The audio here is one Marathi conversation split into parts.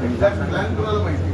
एक्झॅक्ट प्लॅन कोणाला माहिती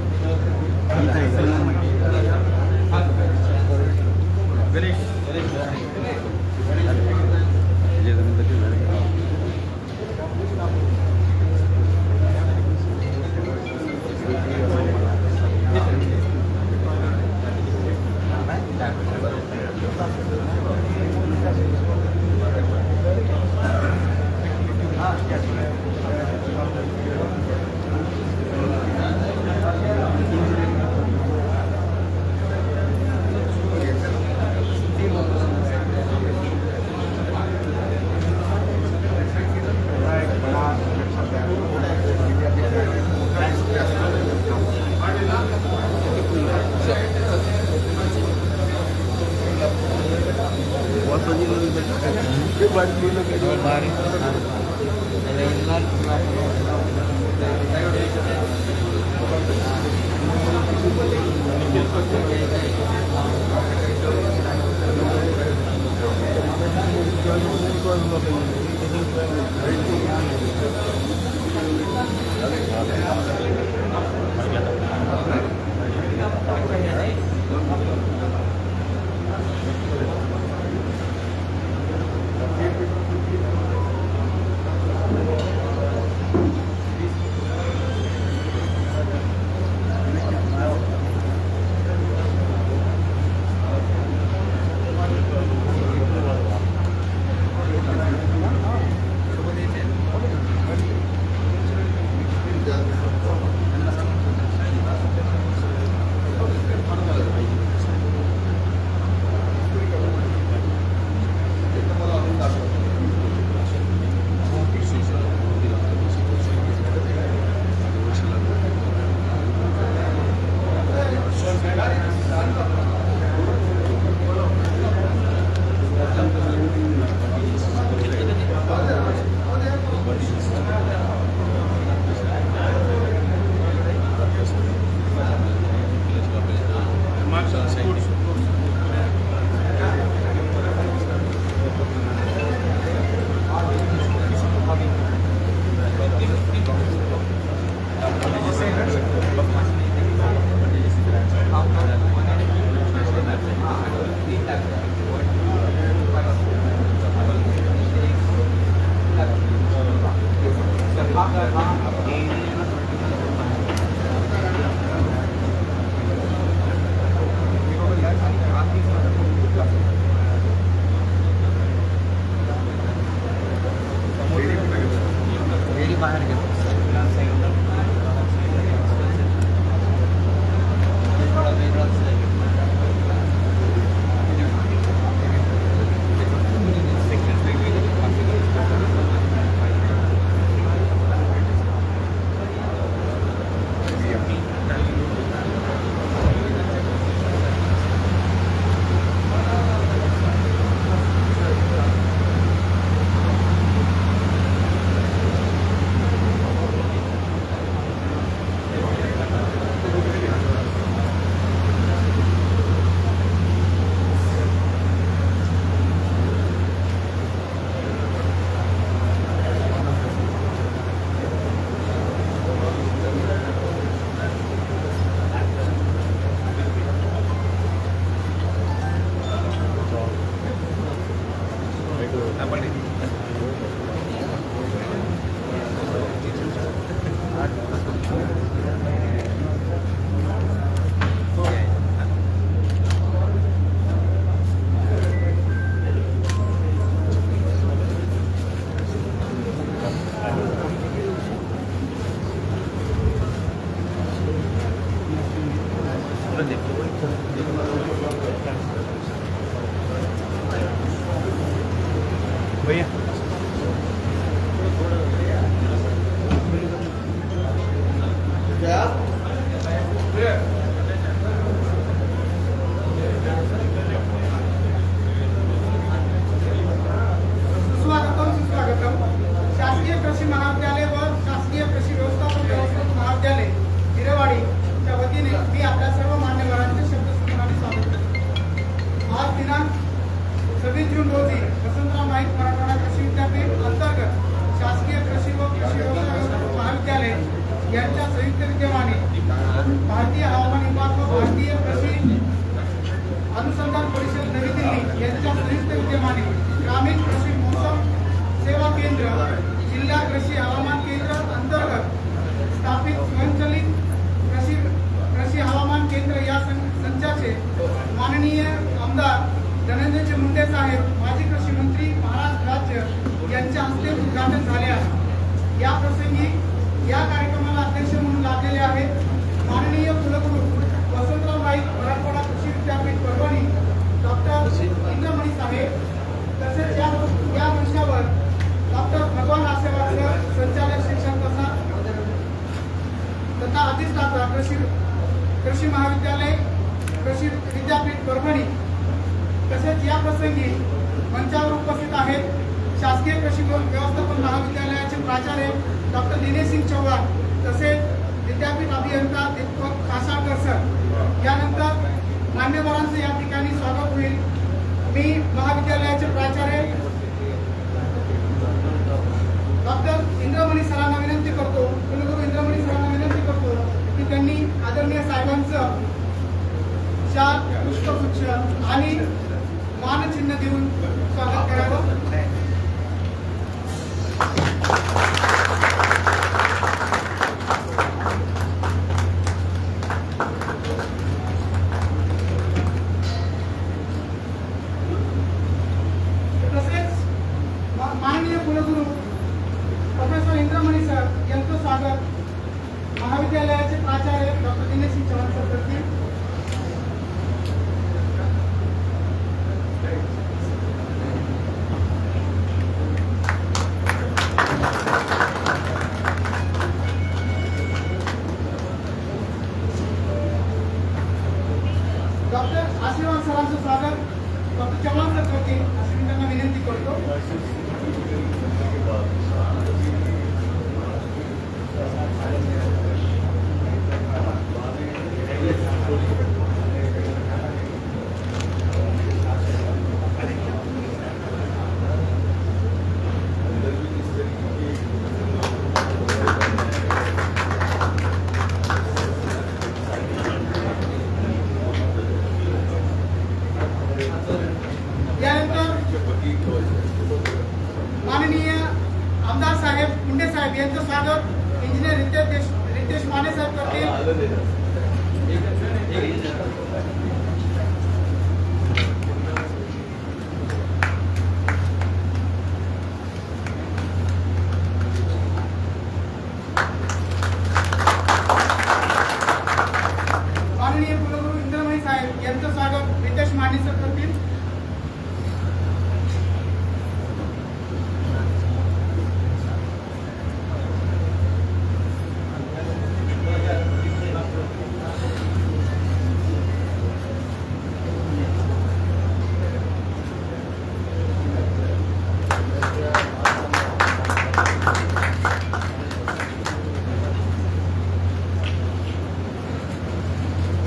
जिल्हा कृषी हवामान केंद्र अंतर्गत स्थापित स्वयंचलित कृषी हवामान केंद्र या संचाचे माननीय आमदार धनंजय मुंडे साहेब, माजी कृषी मंत्री महाराष्ट्र राज्य यांच्या हस्ते उद्घाटन झाले आहे। या प्रसंगी या कार्यक्रमाला अध्यक्ष म्हणून लाभलेले आहेत माननीय कुलगुरू वसंतराव नाईक मराठवाडा कृषी विद्यापीठ परभणी डॉक्टर इंद्रमणी साहेब, तसेच या मंचावर डॉक्टर भगवान आसेवार सर, संचालक शिक्षण तथा अधिष्ठाता कृषी महाविद्यालय कृषी विद्यापीठ परभणी, तसेच या प्रसंगी मंचावर उपस्थित आहेत शासकीय कृषी व्यवस्थापन महाविद्यालयाचे प्राचार्य डॉक्टर दिनेश सिंग चव्हाण, तसेच विद्यापीठ अभियंता दीपक कासाळकर सर। यानंतर मान्यवरांचं या ठिकाणी स्वागत होईल। मी महाविद्यालयाचे प्राचार्य डॉक्टर इंद्रमणी सरांना विनंती करतो, कुलगुरू इंद्रमणी सरांना विनंती करतो की त्यांनी आदरणीय साहेबांचं शाल, पुष्पगुच्छ आणि मानचिन्ह देऊन स्वागत करावं। माननीय कुलगुरू प्रोफेसर इंद्रमणी सर यांचं स्वागत महाविद्यालयाचे प्राचार्य डॉक्टर दिनेश सिंग चव्हाण सर करतील। डॉक्टर आशीर्वाद सरांचं स्वागत डॉक्टर चव्हाण सर करतील अशी मी त्यांना विनंती करतो। माननीय आमदार साहेब मुंडे साहेब यांचं स्वागत इंजिनियर रितेश माने साहेब करतील। माननीय कुलगुरू इंद्रमणी साहेब यांचं स्वागत रितेश माने सर करतील।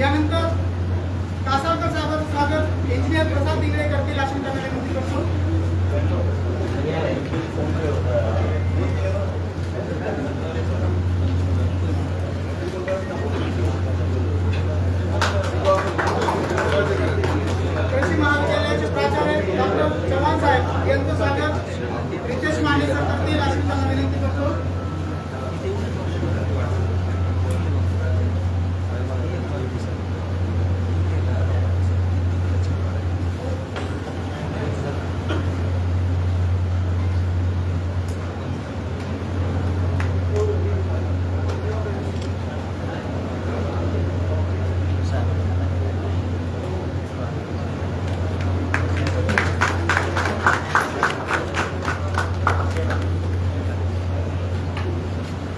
यानंतर कासाळकर साहेबांचं स्वागत इंजिनियर प्रसाद दिगडे करतील अशी त्यांना विनंती करतो। कृषी महाविद्यालयाचे प्राचार्य डॉक्टर चव्हाण साहेब यांचं स्वागत रितेश माने सर करतील अशी त्यांना विनंती करतो।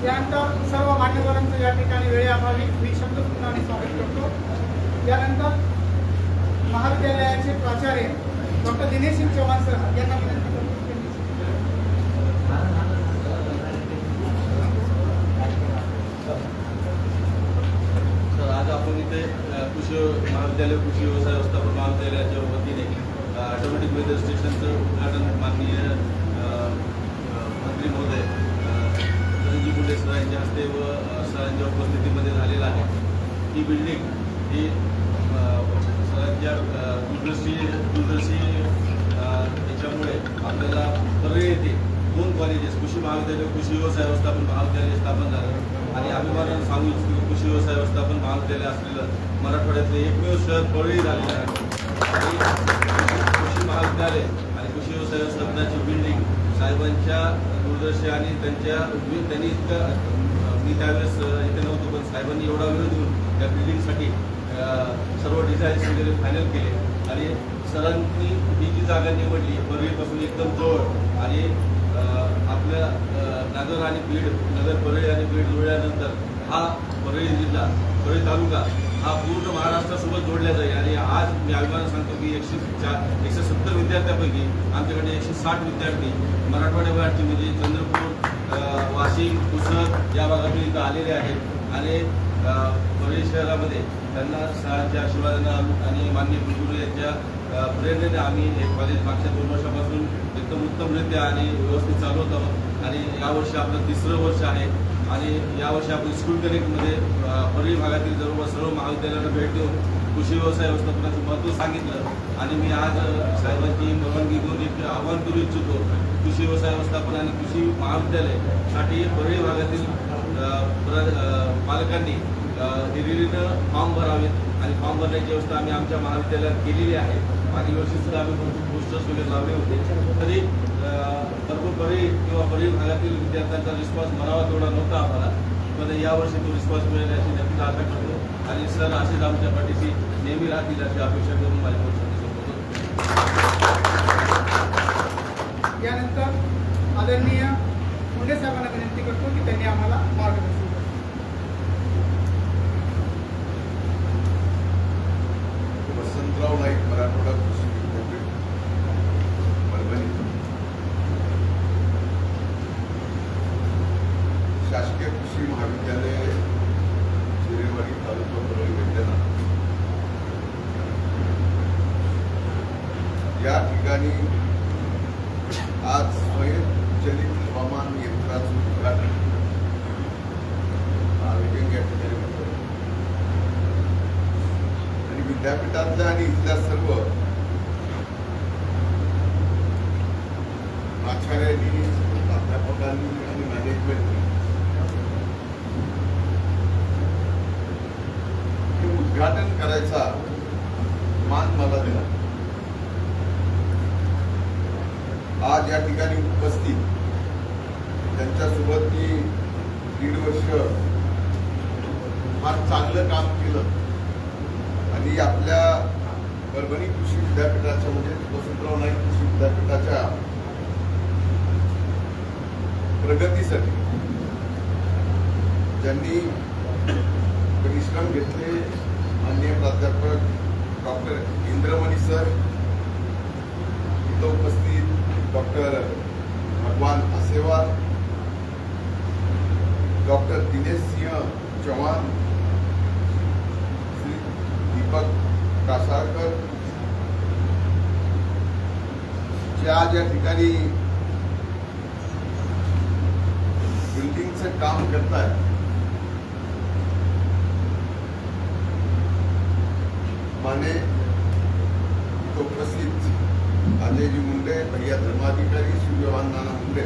त्यानंतर सर्व मान्यवरांचं या ठिकाणी वेळेअभावी मी शब्दपूर्ण आणि स्वागत करतो। यानंतर महाविद्यालयाचे प्राचार्य डॉक्टर दिनेश सिंग चव्हाण सर यांना विनंती करतो। सर, आज आपण इथे कृषी महाविद्यालय कृषी व्यवसाय व्यवस्थापन महाविद्यालयाच्या वतीने ऑटोमॅटिक वेदर स्टेशनचं उद्घाटन माननीय मंत्री महोदय मुंडे सरांच्या हस्ते व सरांच्या उपस्थितीमध्ये झालेला आहे। ही बिल्डिंग ही सरांच्या दूरदर्शी याच्यामुळे आपल्याला बरे येते 2 कॉलेज म्हणजेच कृषी महाविद्यालय कृषी व्यवसाय व्यवस्थापन महाविद्यालय स्थापन झालं आणि अभिमानानं सांगू इच्छितो कृषी व्यवसाय व्यवस्थापन महाविद्यालय असलेलं मराठवाड्यातलं एकमेव शहर परळी झालेलं आहे. आणि कृषी महाविद्यालय आणि कृषी व्यवसाय व्यवस्थापनाची बिल्डिंग साहेबांच्या दूरदर्शी आणि त्यांनी इतकं मी त्यावेळेस इथे नव्हतो पण साहेबांनी एवढा वेळ देऊन त्या बिल्डिंगसाठी सर्व डिझाईन्स वगैरे फायनल केले आणि सरांनी ही जी जागा निवडली परळीपासून एकदम जवळ आणि आपल्या नगर आणि बीड नगर परळी आणि बीड जुळल्यानंतर हा परळी जिल्हा परळी तालुका हा पूर्ण महाराष्ट्रासोबत जोडला जाईल. आणि आज मी अभिमानानं सांगतो की 170 विद्यार्थ्यांपैकी आमच्याकडे 160 विद्यार्थी मराठवाड्याबाहेरचे म्हणजे चंद्रपूर वाशिम पुसद या भागातून इथं आलेले आहेत आणि परळी शहरामध्ये त्यांना सरांच्या आशीर्वादानं आणि माननीय कुलगुरू यांच्या प्रेरणेने आम्ही हे कॉलेज मागच्या 2 वर्षापासून एकदम उत्तमरित्या आणि व्यवस्थित चालवत आहोत. आणि यावर्षी आपलं 3रं वर्ष आहे आणि यावर्षी आपण स्कूल कनेक्टमध्ये परळी भागातील जवळपास सर्व महाविद्यालयांना भेट देऊन कृषी व्यवसाय व्यवस्थापनाचं महत्त्व सांगितलं. आणि मी आज साहेबांची परवानगी घेऊन एक आवाहन करू इच्छितो कृषी व्यवसाय व्यवस्थापन आणि कृषी महाविद्यालयासाठी परळी भागातील पालकांनी हिरिरीनं फॉर्म भरावेत आणि फॉर्म भरण्याची व्यवस्था आम्ही आमच्या महाविद्यालयात केलेली आहे. मागील वर्षी सुद्धा आम्ही पोस्टर्स वगैरे लावले होते. तरी भरपूर परळी किंवा परळी भागातील विद्यार्थ्यांचा रिस्पॉन्स म्हणावा तेवढा नव्हता आम्हाला, पण यावर्षी तो रिस्पॉन्स मिळेल याची नक्कीच आशा करतो आणि सर असेच आमच्या पाठीशी नेहमी राहतील अशी अपेक्षा करून माझ्या गोष्टी संपवतो. यानंतर आदरणीय मुंडे साहेबांना विनंती करतो की त्यांनी आम्हाला मार्गदर्शन करावे. वसंतराव नाईक मराठवाडा कृषी विद्यापीठ परभणी, शासकीय कृषी महाविद्यालय चिरेवाडी तालुका परळी वैद्यनाथ या ठिकाणी आज स्वयंचलित हवामान यंत्राचं उद्घाटन या ठिकाणी होतं आणि विद्यापीठातल्या आणि इथल्या सर्व प्राचार्यांनी प्राध्यापकांनी आणि मॅनेजमेंटनी हे उद्घाटन करायचा मान मला दिला. आज या ठिकाणी उपस्थित त्यांच्यासोबत मी 1.5 वर्ष फार चांगलं काम केलं आणि आपल्या परभणी कृषी विद्यापीठाच्या म्हणजे वसंतराव नाईक कृषी विद्यापीठाच्या प्रगतीसाठी ज्यांनी परिश्रम घेतले माननीय प्राध्यापक डॉक्टर इंद्रमणी सर, इथं उपस्थित डॉक्टर भगवान आसेवार, डॉक्टर दिनेश सिंह चव्हाण, श्री दीपक कासारकर जे आज या ठिकाणी बिल्डिंगचं काम करतायत. माने तो प्रसिद्ध अजयजी मुंडे, भैया धर्माधिकारी सूर्यवान नाना मुंडे,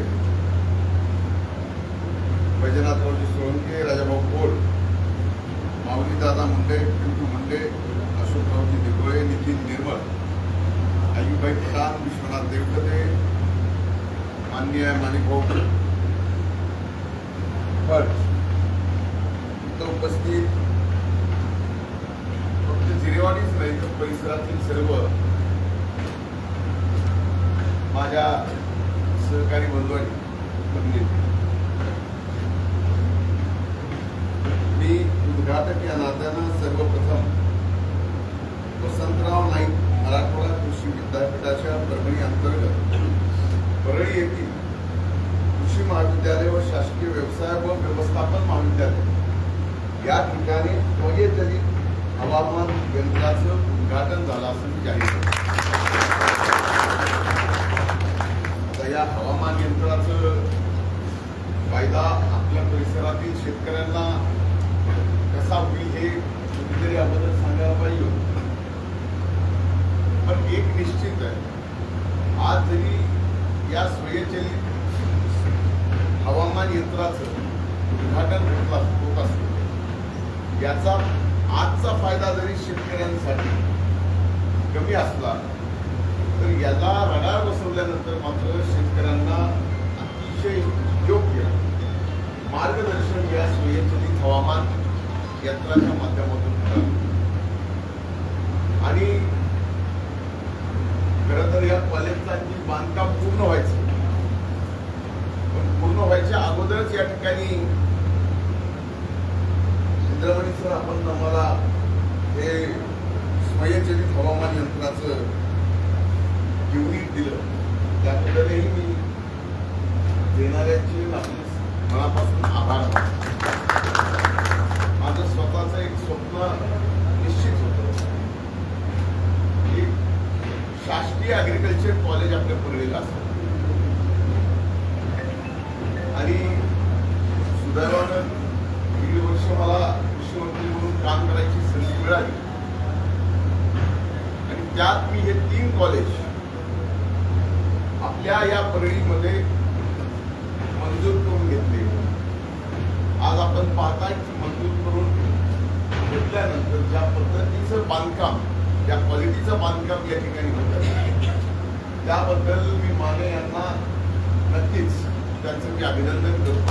वैजनाथरावजी सोळंके, राजाभाऊ कोल, माऊलीदादा मुंडे, पिंटू मुंडे, अशोकरावजी दिगोळे, नितीन निर्मळ, आयुबाई पठाण, विश्वनाथ देवकते, माननीय माणिकभाऊ भट, इथं उपस्थित फक्त जिरेवाडीच नाही तर परिसरातील सर्व माझ्या सहकारी बंधूंनी, मी उद्घाटक या नात्यानं सर्वप्रथम वसंतराव नाईक मराठवाडा कृषी विद्यापीठाच्या परभणी अंतर्गत परळी येथील कृषी महाविद्यालय व शासकीय व्यवसाय व व्यवस्थापन महाविद्यालय या ठिकाणी स्वयंचलित हवामान यंत्राचं उद्घाटन झालं असं मी जाहीर करतो. या हवामान यंत्राचं फायदा आपल्या परिसरातील शेतकऱ्यांना कसा होईल हे कुठेतरी अगोदर सांगायला पाहिजे. पण एक निश्चित आहे, आज जरी या स्वयंचलित हवामान यंत्राचं उद्घाटन होत असतं याचा आजचा फायदा जरी शेतकऱ्यांसाठी कमी असला तर याला रडार बसवल्यानंतर मात्र शेतकऱ्यांना अतिशय योग्य मार्गदर्शन या स्वयंचलित हवामान यंत्राच्या माध्यमातून होतं. आणि खरं तर या कॉलेजचं आणखी बांधकाम पूर्ण व्हायचं, पण पूर्ण व्हायच्या अगोदरच या ठिकाणी इंद्रमणी सर आपण आम्हाला हे स्वयंचलित हवामान यंत्राचं युनिट दिलं, त्याबद्दलही मी देणाऱ्यांचे आपले मनापासून आभार मानतो. माझं स्वतःचं एक स्वप्न निश्चित होतं की शासकीय ॲग्रिकल्चर कॉलेज आपल्या परळीला असतं आणि सुदैवानं दीड वर्ष मला कृषी मंत्री म्हणून काम करायची संधी मिळाली आणि त्यात मी हे 3 कॉलेज आपल्या या परळीमध्ये मंजूर करून घेतले. आज आपण पाहताय की मंजूर करून घेतल्यानंतर ज्या पद्धतीचं बांधकाम, ज्या क्वालिटीचं बांधकाम या ठिकाणी होतं त्याबद्दल मी माने यांना नक्कीच त्यांचं मी अभिनंदन करतो.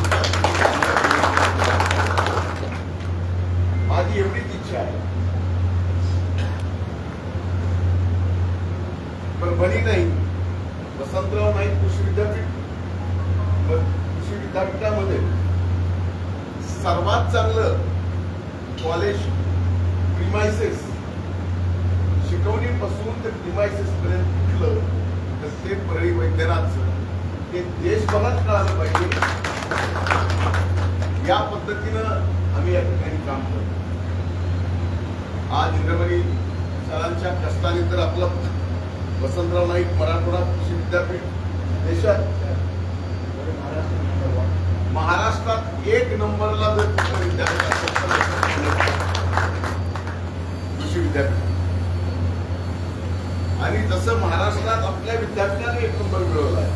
माझी एवढीच इच्छा आहे, परभणी नाही, वसंतराव नाईक कृषी विद्यापीठामध्ये सर्वात चांगलं कॉलेज प्रिमायसेस शिकवणीपासून ते प्रिमायसेस पर्यंत कुठलं तर ते परळी वैद्यनाथचं ते देशभरात कळालं पाहिजे. या पद्धतीनं आम्ही या ठिकाणी काम करतो. आज इंद्रमणी सरांच्या कष्टाने तर आपलं वसंतराव नाईक मराठवाडा कृषी विद्यापीठ देशात महाराष्ट्रात 1 नंबरला जर विद्यापीठ कृषी विद्यापीठ आणि जसं महाराष्ट्रात आपल्या विद्यापीठाने 1 नंबर मिळवला आहे,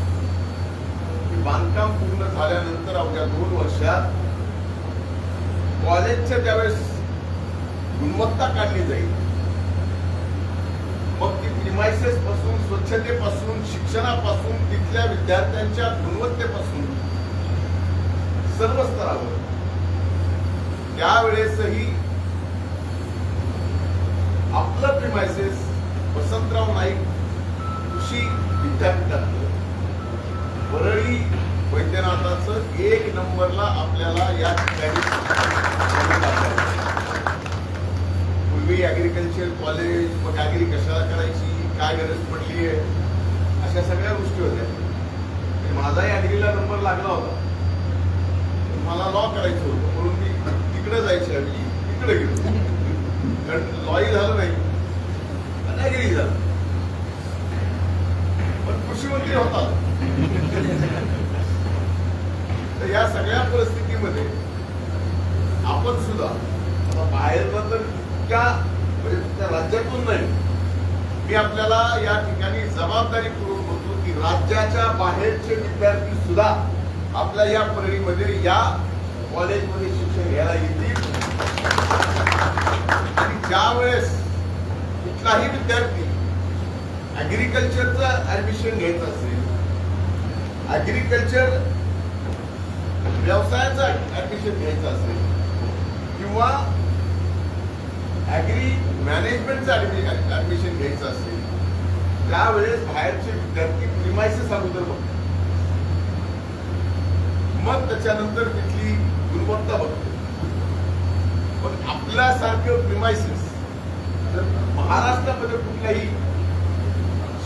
बांधकाम पूर्ण झाल्यानंतर अवघ्या 2 वर्षात कॉलेजच्या ज्यावेळेस गुणवत्ता काढली जाईल, मग ती प्रिमायसेस पासून, स्वच्छतेपासून, शिक्षणापासून, तिथल्या विद्यार्थ्यांच्या गुणवत्तेपासून सर्व स्तरावर त्यावेळेसही आपलं प्रिमायसेस वसंतराव नाईक कृषी विद्यापीठातलं परळी वैद्यनाथाचं 1 नंबरला आपल्याला या ठिकाणी. पूर्वी ॲग्रिकल्चर कॉलेज, मग ॲग्री कशाला करायची, काय गरज पडली आहे, अशा सगळ्या गोष्टी होत्या. माझाही ॲग्रीला नंबर लागला होता, मला लॉ करायचं होतं म्हणून मी तिकडे जायच्या ऐवजी इकडे गेलो, कारण लॉही झालं नाही आणि ॲग्री झालं, पण कृषी मंत्री होता. तर या सगळ्या परिस्थितीमध्ये आपण सुद्धा आता बाहेरनं तर त्या म्हणजे त्या राज्यातून नाही, मी आपल्याला या ठिकाणी जबाबदारीपूर्वक बोलतो की राज्याच्या बाहेरचे विद्यार्थी सुद्धा आपल्या या परळीमध्ये या कॉलेजमध्ये शिक्षण घ्यायला येतील. आणि ज्यावेळेस कुठलाही विद्यार्थी ॲग्रिकल्चरचं ऍडमिशन घ्यायचं असेल, ॲग्रिकल्चर व्यवसायाचं ऍडमिशन घ्यायचं असेल किंवा ॲग्री मॅनेजमेंटचं ऍडमिशन घ्यायचं असेल, त्यावेळेस बाहेरचे विद्यार्थी प्रिमायसेस अगोदर बघतात, मग त्याच्यानंतर तिथली गुणवत्ता बघतो. पण आपल्यासारखं प्रिमायसेस जर महाराष्ट्रामध्ये कुठल्याही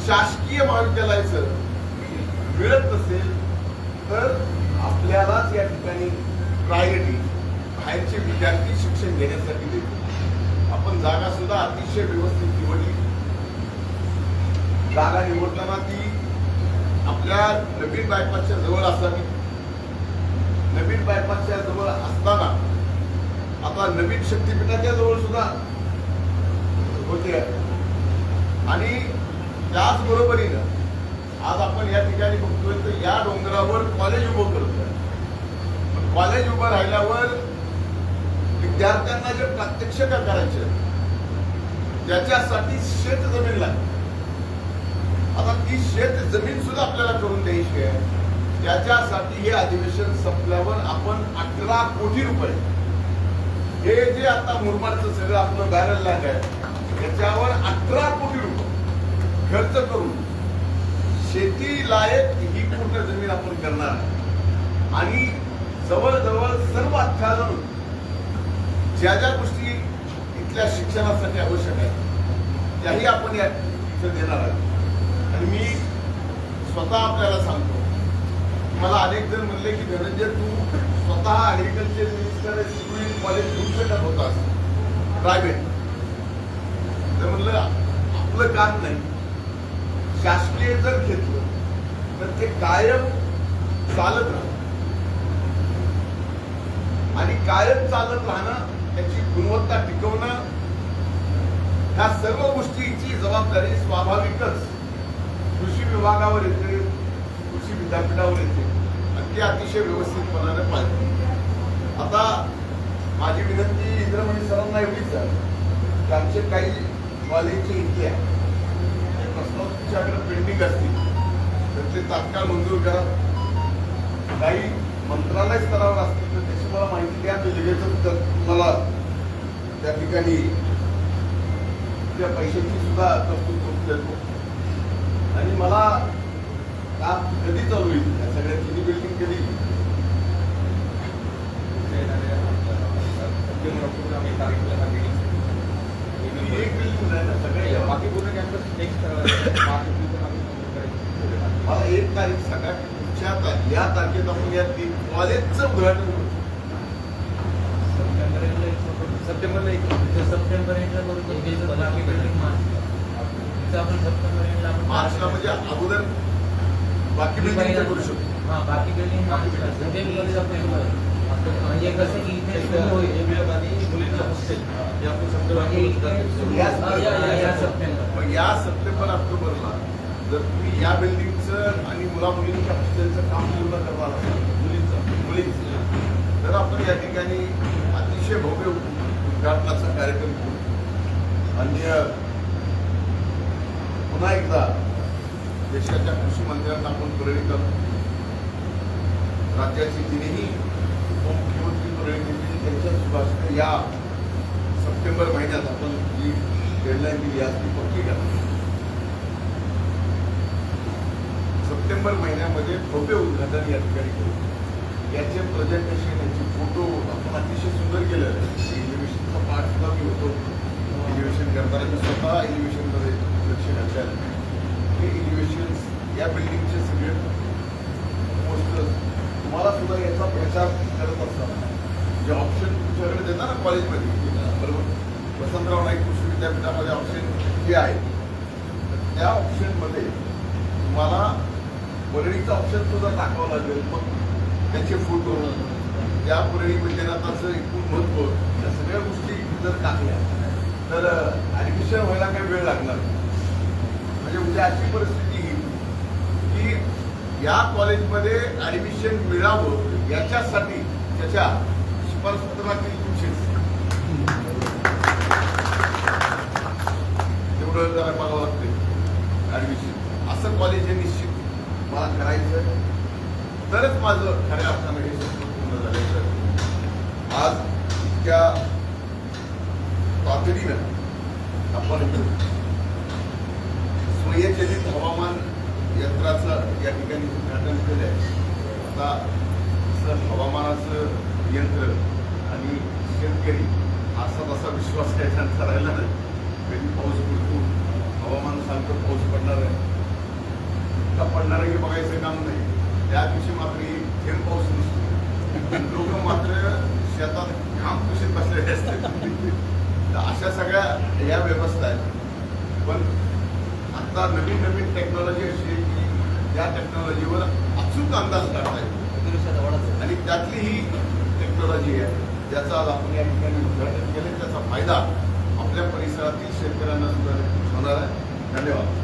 शासकीय महाविद्यालयाचं मिळत नसेल तर आपल्यालाच या ठिकाणी प्रायोरिटी बाहेरचे विद्यार्थी शिक्षण घेण्यासाठी देतो. आपण जागा सुद्धा अतिशय व्यवस्थित निवडली. जागा निवडताना ती आपल्या नवीन बायपासच्या जवळ असावी. नवीन बायपासच्या जवळ असताना आता नवीन शक्तीपीठाच्या जवळ सुद्धा होते आणि त्याच बरोबरीनं आज आपण या ठिकाणी बघतोय तर या डोंगरावर कॉलेज उभं करतोय. कॉलेज उभं राहिल्यावर विद्यार्थ्यांना जे प्रात्यक्षिक करायचे त्याच्यासाठी शेत जमीन लागते. आता ती शेत जमीन सुद्धा आपल्याला करून द्यायची आहे. त्याच्यासाठी हे अधिवेशन संपल्यावर आपण 18 कोटी रुपये हे जे आता मुरमाडचं सगळं आपलं बॅरल लँड आहे त्याच्यावर 18 कोटी रुपये खर्च करून शेती लायक ही पूर्ण जमीन आपण करणार आहे. आणि जवळजवळ सर्व आच्छादन ज्या ज्या गोष्टी इथल्या शिक्षणासाठी आवश्यक आहेत त्याही आपण या इथे देणार आहोत. आणि मी स्वतः आपल्याला सांगतो, मला अनेक जण म्हणले की धनंजय तू स्वतः ऍग्रिकल्चर मिनिस्टर कॉलेज घेऊ शकत होतास प्रायव्हेट. तर म्हणलं आपलं काम नाही, शासकीय जर घेतलं तर ते कायम चालत राहतं आणि कायम चालत राहणं त्याची गुणवत्ता टिकवणं ह्या सर्व गोष्टीची जबाबदारी स्वाभाविकच कृषी विभागावर येते, कृषी विद्यापीठावर येते आणि ते अतिशय व्यवस्थितपणाने पाहिजे. आता माझी विनंती इंद्रमणी सरांना एवढीच आहे की आमचे काही कॉलेजचे इथे प्रस्ताव तुमच्याकडे पेंडिंग असतील तर ते तात्काळ मंजूर करा. काही मंत्रालय स्तरावर असतील तर त्याची मला माहिती द्या, ते लगेच तर तुम्हाला त्या ठिकाणी त्या पैशाची सुद्धा तरतूद करून देतो. आणि मला काम कधी चालू होईल या सगळ्या तिन्ही बिल्डिंग कधी एक बिल्डिंग आहे ना सगळे बाकी पूर्ण कॅम्पस मला 1 तारीख सगळ्यात पुढच्या या तारखेत आपण या कॉलेजचं उद्घाटन करू. सप्टेंबरला एक सप्टेंबर एंडला करून बाकी बिल्डिंग आपण सप्टेंबर एंडला मार्चला म्हणजे अगोदर बाकी बिल्डिंग करू शकतो. हा बाकी बिल्डिंग सप्टेंबर म्हणजे कसं की इथे सुरू होईल आणि मुलींचं हॉस्टेल हे आपण सप्टेंबर मग या सप्टेंबर ऑक्टोबरला जर तुम्ही या बिल्डिंगचं आणि मुला-मुलींच्या हॉस्टेलचं काम पूर्ण करणार असाल मुलींचं तर आपण या ठिकाणी अतिशय भव्य उद्घाटनाचा कार्यक्रम करू. आणि पुन्हा एकदा देशाच्या कृषी मंत्र्यांना आपण प्रेरित करतो. राज्याचे तिन्ही उपमुख्यमंत्री प्रेरित त्यांच्या सुभाषित या सप्टेंबर महिन्यात आपण जी डेडलाईन दिली आज ती पक्की करा. सप्टेंबर महिन्यामध्ये भव्य उद्घाटन या ठिकाणी करू. याचे प्रेझेंटेशन याचे फोटो आपण अतिशय सुंदर केलं. एलिव्हेशनचा पार्ट सुद्धा मी होतो एलिव्हेशन करताना मी स्वतः एलिव्हेशनमध्ये लक्ष घातलं. हे एलिव्हेशन या बिल्डिंगचे सगळे पोस्टर्स तुम्हाला सुद्धा याचा प्रचार करत असताना जे ऑप्शन तुमच्याकडे देतात ना कॉलेजमध्ये बरोबर वसंतराव नाईक कृषी विद्यापीठामध्ये ऑप्शन जे आहे त्या ऑप्शनमध्ये तुम्हाला परळीचा ऑप्शन सुद्धा टाकावं लागेल. मग त्याचे फोटो त्या परळी वैद्यनाथाचं एकूण महत्व या सगळ्या गोष्टी जर टाकल्या तर ऍडमिशन व्हायला काही वेळ लागणार. म्हणजे उद्या अशी परिस्थिती येईल की या कॉलेजमध्ये ऍडमिशन मिळावं याच्यासाठी त्याच्या शिफारसपत्रातील तुमचे तेवढं जरा बघावं लागते ऍडमिशन. असं कॉलेज हे निश्चित मला करायचं तरच माझं खऱ्या अर्थानं हे स्वप्न पूर्ण झालं. आज इतक्या तातडीनं आपण स्वयंचलित हवामान यंत्राचं या ठिकाणी उद्घाटन केलं आहे. आता असं हवामानाचं यंत्र आणि शेतकरी असा तसा विश्वास काय त्यांचा राहिला नाही. कधी पाऊस पडतो, हवामान सांगतो पाऊस पडणार आहे का पडणार आहे की बघायचं काम नाही. त्या दिवशी मात्र थेंब पाऊस नसतो. लोक मात्र शेतात घाम कुशीत बसलेले असते. तर अशा सगळ्या या व्यवस्था आहेत. पण आता नवीन नवीन टेक्नॉलॉजी अशी आहे की त्या टेक्नॉलॉजीवर अचूक अंदाज काढता येतो आणि त्यातली ही टेक्नॉलॉजी आहे ज्याचा आज आपण या ठिकाणी उद्घाटन केले. त्याचा फायदा आपल्या परिसरातील शेतकऱ्यांना सुद्धा होणार आहे. धन्यवाद.